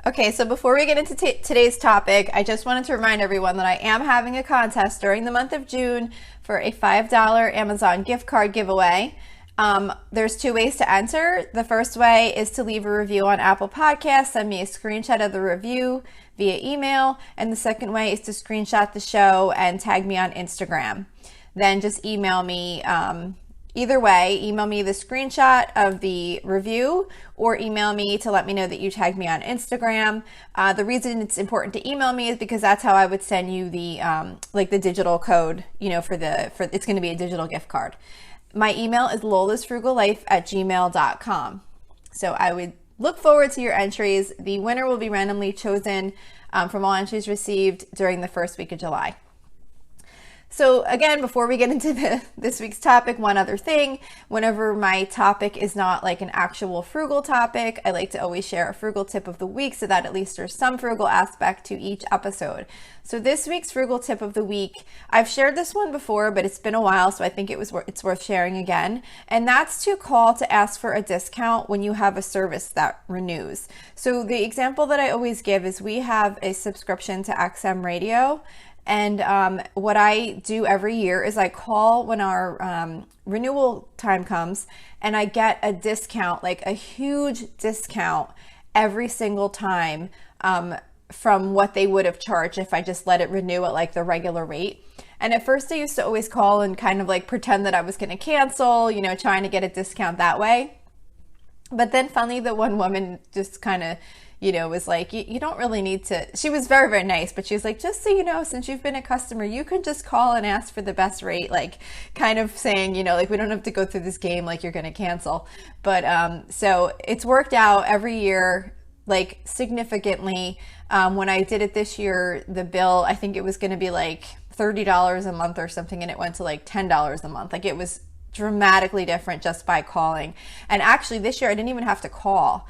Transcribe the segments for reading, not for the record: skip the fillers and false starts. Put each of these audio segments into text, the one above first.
Okay, so before we get into today's topic, I just wanted to remind everyone that I am having a contest during the month of June for a $5 Amazon gift card giveaway. There's two ways to enter. The first way is to leave a review on Apple Podcasts, send me a screenshot of the review via email, and the second way is to screenshot the show and tag me on Instagram. Then just email me. Either way, email me the screenshot of the review or email me to let me know that you tagged me on Instagram. The reason it's important to email me is because that's how I would send you the the digital code, for it's going to be a digital gift card. My email is lolasfrugallife@gmail.com. So I would look forward to your entries. The winner will be randomly chosen from all entries received during the first week of July. So again, before we get into this week's topic, one other thing, whenever my topic is not like an actual frugal topic, I like to always share a frugal tip of the week so that at least there's some frugal aspect to each episode. So this week's frugal tip of the week, I've shared this one before, but it's been a while, so I think it's worth sharing again. And that's to call to ask for a discount when you have a service that renews. So the example that I always give is we have a subscription to XM Radio. And what I do every year is I call when our renewal time comes and I get a discount, like a huge discount every single time from what they would have charged if I just let it renew at like the regular rate. And at first I used to always call and kind of like pretend that I was going to cancel, trying to get a discount that way. But then finally the one woman just kind of was like, you don't really need to. She was very, very nice, but she was like, just so you know, since you've been a customer, you can just call and ask for the best rate, like kind of saying, we don't have to go through this game like you're going to cancel. But so it's worked out every year, like significantly. When I did it this year, the bill, I think it was going to be like $30 a month or something, and it went to like $10 a month. Like it was dramatically different just by calling. And actually this year I didn't even have to call.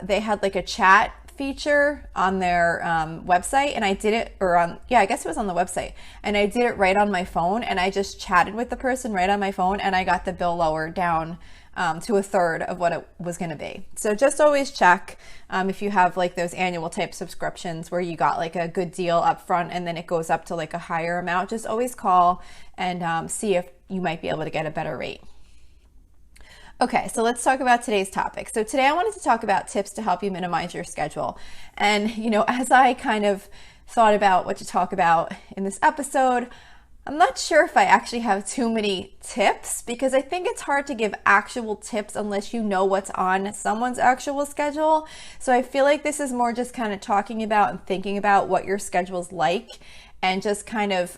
They had like a chat feature on their website, and I did it, I guess it was on the website, and I did it right on my phone, and I just chatted with the person right on my phone, and I got the bill lowered down to a third of what it was going to be. So just always check if you have like those annual type subscriptions where you got like a good deal up front and then it goes up to like a higher amount. Just always call and see if you might be able to get a better rate. Okay, so let's talk about today's topic. So today I wanted to talk about tips to help you minimize your schedule. And, as I kind of thought about what to talk about in this episode, I'm not sure if I actually have too many tips because I think it's hard to give actual tips unless you know what's on someone's actual schedule. So I feel like this is more just kind of talking about and thinking about what your schedule's like and just kind of,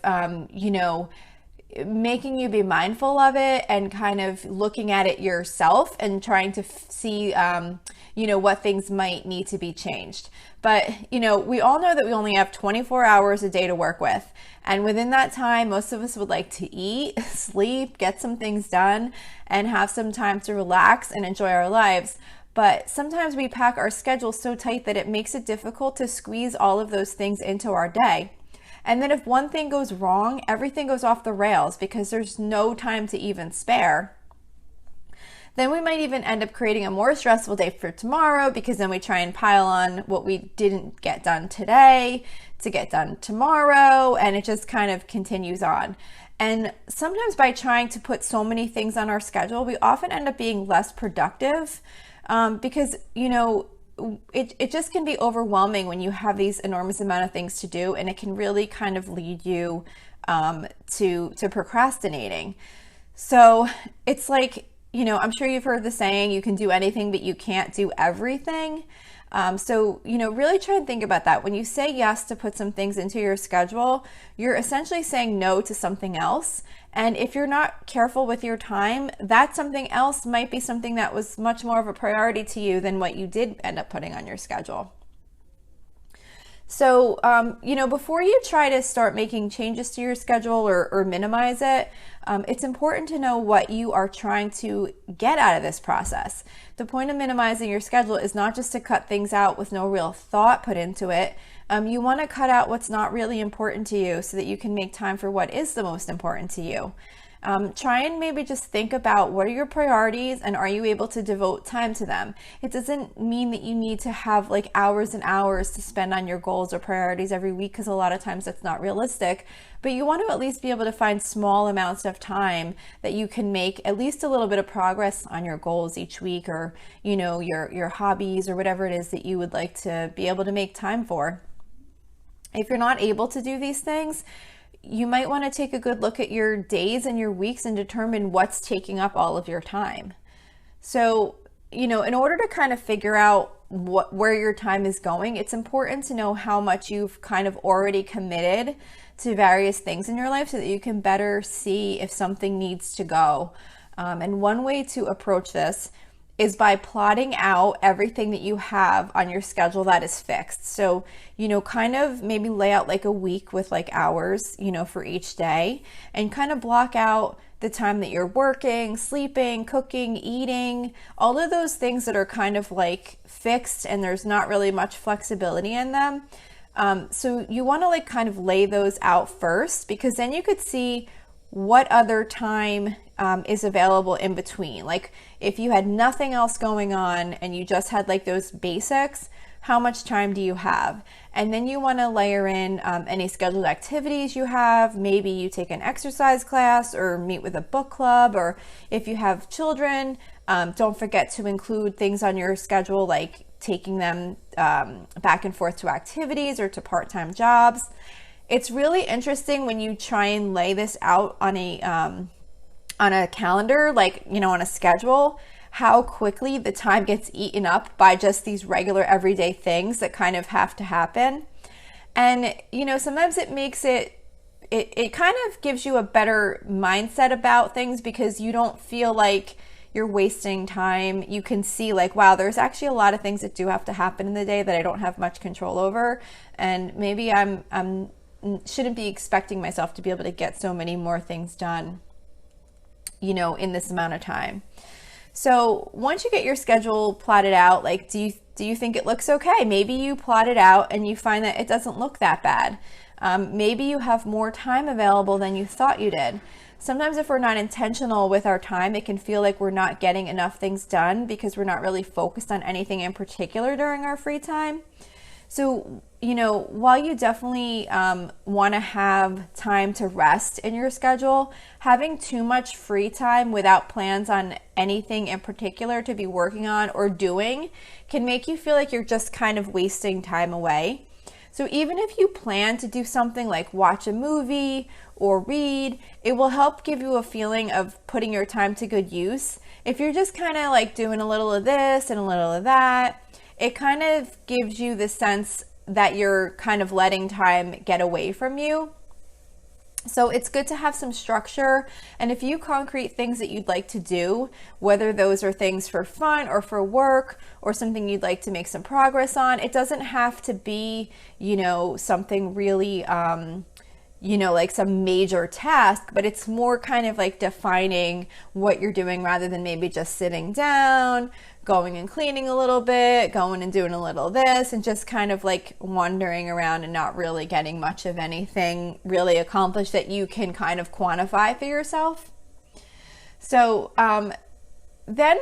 making you be mindful of it and kind of looking at it yourself and trying to see, what things might need to be changed. But, we all know that we only have 24 hours a day to work with. And within that time, most of us would like to eat, sleep, get some things done, and have some time to relax and enjoy our lives. But sometimes we pack our schedule so tight that it makes it difficult to squeeze all of those things into our day. And then if one thing goes wrong, everything goes off the rails because there's no time to even spare. Then we might even end up creating a more stressful day for tomorrow because then we try and pile on what we didn't get done today to get done tomorrow, and it just kind of continues on. And sometimes by trying to put so many things on our schedule, we often end up being less productive because, it just can be overwhelming when you have these enormous amount of things to do, and it can really kind of lead you to procrastinating. So it's like, I'm sure you've heard the saying, you can do anything, but you can't do everything. So really try and think about that. When you say yes to put some things into your schedule, you're essentially saying no to something else. And if you're not careful with your time, that something else might be something that was much more of a priority to you than what you did end up putting on your schedule. So, before you try to start making changes to your schedule or minimize it, it's important to know what you are trying to get out of this process. The point of minimizing your schedule is not just to cut things out with no real thought put into it. You want to cut out what's not really important to you so that you can make time for what is the most important to you. Try and maybe just think about what are your priorities and are you able to devote time to them. It doesn't mean that you need to have like hours and hours to spend on your goals or priorities every week, because a lot of times that's not realistic, but you want to at least be able to find small amounts of time that you can make at least a little bit of progress on your goals each week, or your hobbies or whatever it is that you would like to be able to make time for. If you're not able to do these things, you might want to take a good look at your days and your weeks and determine what's taking up all of your time. So, in order to kind of figure out where your time is going, it's important to know how much you've kind of already committed to various things in your life so that you can better see if something needs to go. And one way to approach this is by plotting out everything that you have on your schedule that is fixed. So, kind of maybe lay out like a week with like hours, for each day, and kind of block out the time that you're working, sleeping, cooking, eating, all of those things that are kind of like fixed and there's not really much flexibility in them. So you want to like kind of lay those out first, because then you could see what other time is available in between. Like if you had nothing else going on and you just had like those basics, how much time do you have? And then you want to layer in any scheduled activities you have. Maybe you take an exercise class or meet with a book club, or if you have children, don't forget to include things on your schedule like taking them back and forth to activities or to part-time jobs. It's really interesting when you try and lay this out on a calendar, like, on a schedule, how quickly the time gets eaten up by just these regular everyday things that kind of have to happen. And, sometimes it makes it kind of gives you a better mindset about things, because you don't feel like you're wasting time. You can see like, wow, there's actually a lot of things that do have to happen in the day that I don't have much control over. And maybe I'm shouldn't be expecting myself to be able to get so many more things done, in this amount of time. So once you get your schedule plotted out, like, do you think it looks okay? Maybe you plot it out and you find that it doesn't look that bad. Maybe you have more time available than you thought you did. Sometimes if we're not intentional with our time, it can feel like we're not getting enough things done because we're not really focused on anything in particular during our free time. So, while you definitely want to have time to rest in your schedule, having too much free time without plans on anything in particular to be working on or doing can make you feel like you're just kind of wasting time away. So even if you plan to do something like watch a movie or read, it will help give you a feeling of putting your time to good use. If you're just kind of like doing a little of this and a little of that, it kind of gives you the sense that you're kind of letting time get away from you. So it's good to have some structure, and if you concrete things that you'd like to do, whether those are things for fun or for work or something you'd like to make some progress on, it doesn't have to be, something really, like some major task, but it's more kind of like defining what you're doing rather than maybe just sitting down, going and cleaning a little bit, going and doing a little of this, and just kind of like wandering around and not really getting much of anything really accomplished that you can kind of quantify for yourself. So then,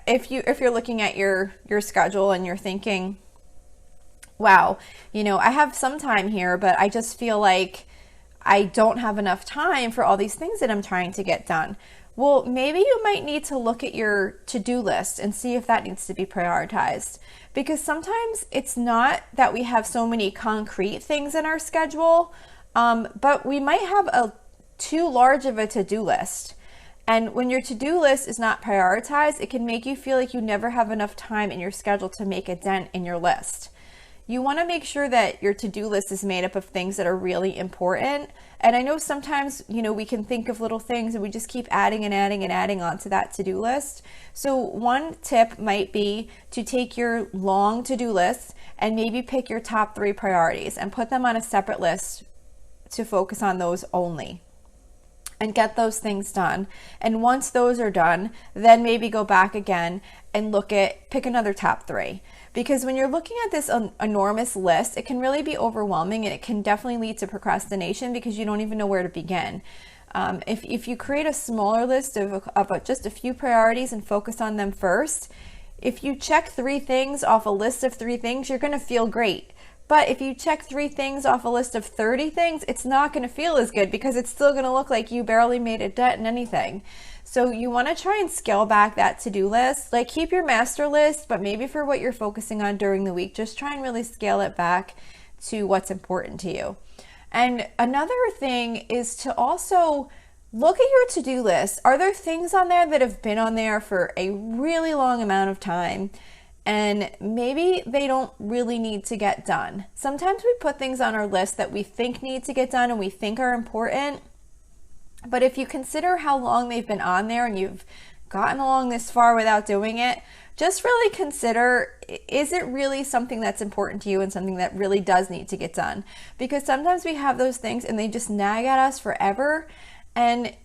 if you're looking at your schedule and you're thinking, wow, I have some time here, but I just feel like I don't have enough time for all these things that I'm trying to get done. Well, maybe you might need to look at your to-do list and see if that needs to be prioritized. Because sometimes it's not that we have so many concrete things in our schedule, but we might have too large of a to-do list. And when your to-do list is not prioritized, it can make you feel like you never have enough time in your schedule to make a dent in your list. You want to make sure that your to-do list is made up of things that are really important. And I know sometimes, we can think of little things and we just keep adding and adding and adding onto that to-do list. So one tip might be to take your long to-do list and maybe pick your top 3 priorities and put them on a separate list to focus on those only and get those things done. And once those are done, then maybe go back again and pick another top 3. Because when you're looking at this enormous list, it can really be overwhelming, and it can definitely lead to procrastination because you don't even know where to begin. If you create a smaller list of just a few priorities and focus on them first, if you check 3 things off a list of 3 things, you're going to feel great. But if you check 3 things off a list of 30 things, it's not going to feel as good because it's still going to look like you barely made a dent in anything. So you want to try and scale back that to-do list. Like, keep your master list, but maybe for what you're focusing on during the week, just try and really scale it back to what's important to you. And another thing is to also look at your to-do list. Are there things on there that have been on there for a really long amount of time and maybe they don't really need to get done? Sometimes we put things on our list that we think need to get done and we think are important. But if you consider how long they've been on there and you've gotten along this far without doing it, just really consider, is it really something that's important to you and something that really does need to get done? Because sometimes we have those things and they just nag at us forever. And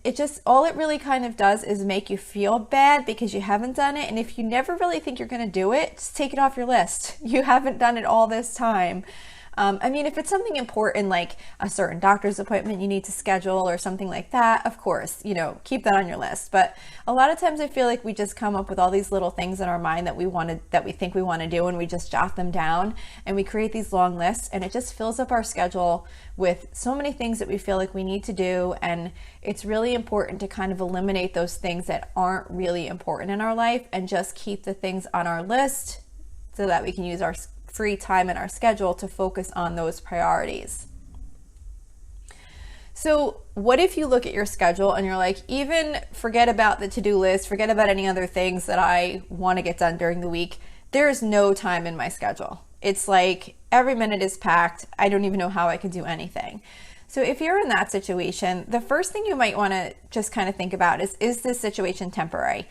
all it really kind of does is make you feel bad because you haven't done it. And if you never really think you're going to do it, just take it off your list. You haven't done it all this time. If it's something important like a certain doctor's appointment you need to schedule or something like that, of course, keep that on your list. But a lot of times I feel like we just come up with all these little things in our mind that we think we want to do, and we just jot them down and we create these long lists, and it just fills up our schedule with so many things that we feel like we need to do. And it's really important to kind of eliminate those things that aren't really important in our life and just keep the things on our list so that we can use our free time in our schedule to focus on those priorities. So what if you look at your schedule and you're like, even forget about the to-do list, forget about any other things that I want to get done during the week. There's no time in my schedule. It's like every minute is packed. I don't even know how I can do anything. So if you're in that situation, the first thing you might want to just kind of think about is this situation temporary?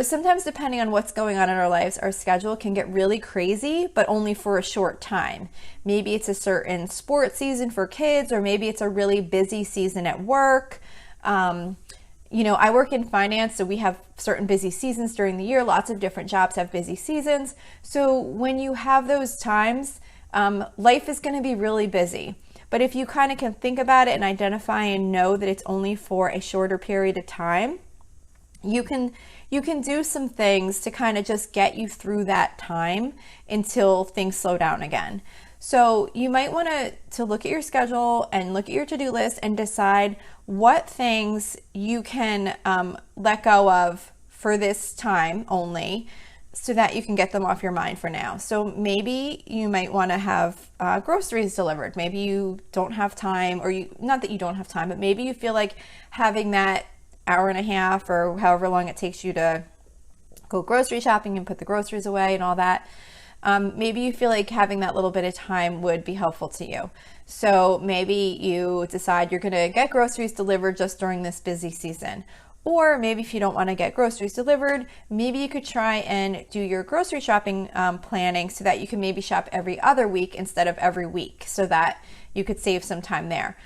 Sometimes depending on what's going on in our lives, our schedule can get really crazy, but only for a short time. Maybe it's a certain sports season for kids, or maybe it's a really busy season at work. I work in finance, so we have certain busy seasons during the year. Lots of different jobs have busy seasons. So when you have those times, life is going to be really busy. But if you kind of can think about it and identify and know that it's only for a shorter period of time, you can do some things to kind of just get you through that time until things slow down again. So you might want to look at your schedule and look at your to-do list and decide what things you can let go of for this time only, so that you can get them off your mind for now. So maybe you might want to have groceries delivered. Maybe you don't have time, not that you don't have time, but maybe you feel like having that hour and a half or however long it takes you to go grocery shopping and put the groceries away and all that. Maybe you feel like having that little bit of time would be helpful to you. So maybe you decide you're going to get groceries delivered just during this busy season. Or maybe if you don't want to get groceries delivered, maybe you could try and do your grocery shopping planning so that you can maybe shop every other week instead of every week, so that you could save some time there.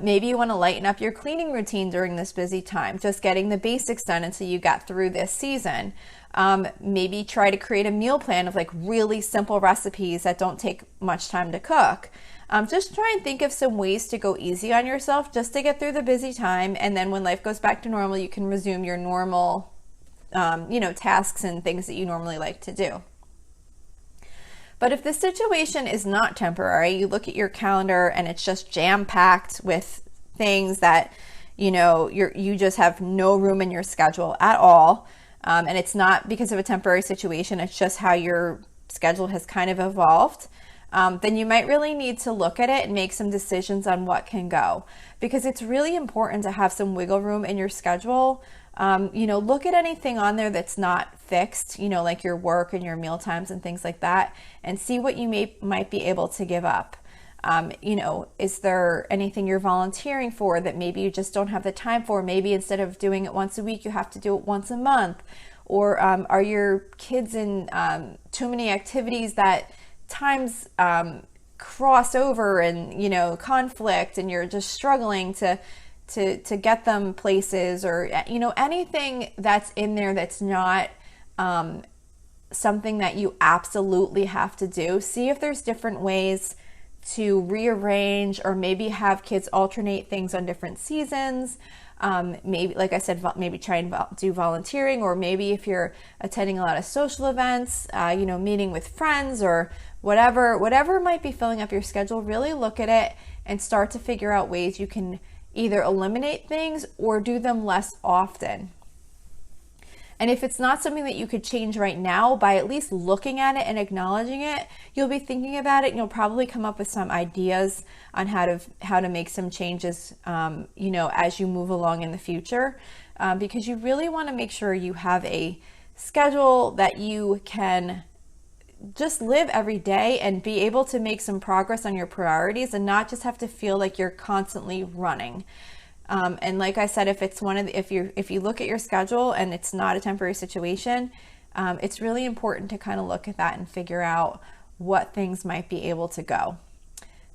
Maybe you want to lighten up your cleaning routine during this busy time, just getting the basics done until you got through this season. Maybe try to create a meal plan of like really simple recipes that don't take much time to cook. Just try and think of some ways to go easy on yourself just to get through the busy time. And then when life goes back to normal, you can resume your normal, tasks and things that you normally like to do. But if the situation is not temporary, you look at your calendar and it's just jam-packed with things that, you just have no room in your schedule at all. And it's not because of a temporary situation, it's just how your schedule has kind of evolved. Then you might really need to look at it and make some decisions on what can go, because it's really important to have some wiggle room in your schedule. Look at anything on there that's not fixed, like your work and your meal times and things like that, and see what you might be able to give up. Is there anything you're volunteering for that maybe you just don't have the time for? Maybe instead of doing it once a week, you have to do it once a month. Or are your kids in too many activities that times cross over and conflict, and you're just struggling to get them places, or anything that's in there that's not something that you absolutely have to do. See if there's different ways to rearrange or maybe have kids alternate things on different seasons. Maybe, like I said, maybe try and do volunteering, or maybe if you're attending a lot of social events, meeting with friends or whatever might be filling up your schedule, really look at it and start to figure out ways you can either eliminate things or do them less often. And if it's not something that you could change right now, by at least looking at it and acknowledging it, you'll be thinking about it and you'll probably come up with some ideas on how to make some changes, as you move along in the future, because you really want to make sure you have a schedule that you can just live every day and be able to make some progress on your priorities and not just have to feel like you're constantly running. And like I said, if you look at your schedule and it's not a temporary situation, it's really important to kind of look at that and figure out what things might be able to go.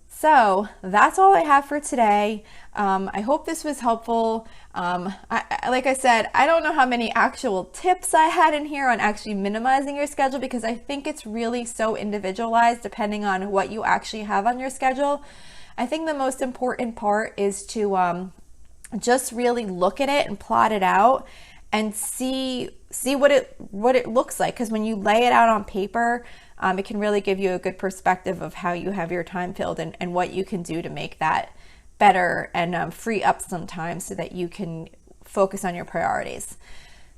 So that's all I have for today. I hope this was helpful. Like I said, I don't know how many actual tips I had in here on actually minimizing your schedule, because I think it's really so individualized depending on what you actually have on your schedule. I think the most important part is to just really look at it and plot it out and see what it looks like, because when you lay it out on paper, it can really give you a good perspective of how you have your time filled and what you can do to make that better and free up some time so that you can focus on your priorities.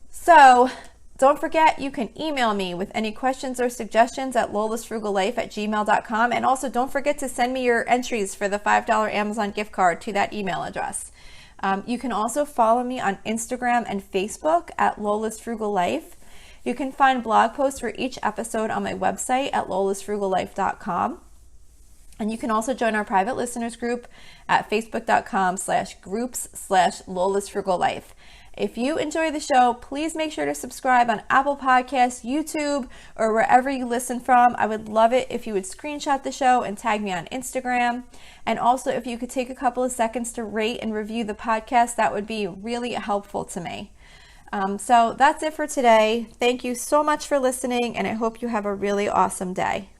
So don't forget, you can email me with any questions or suggestions at lolasfrugallife@gmail.com. And also don't forget to send me your entries for the $5 Amazon gift card to that email address. You can also follow me on Instagram and Facebook at Lola's Frugal Life. You can find blog posts for each episode on my website at lolasfrugallife.com. And you can also join our private listeners group at facebook.com/groups/lolasfrugallife. If you enjoy the show, please make sure to subscribe on Apple Podcasts, YouTube, or wherever you listen from. I would love it if you would screenshot the show and tag me on Instagram. And also, if you could take a couple of seconds to rate and review the podcast, that would be really helpful to me. So that's it for today. Thank you so much for listening, and I hope you have a really awesome day.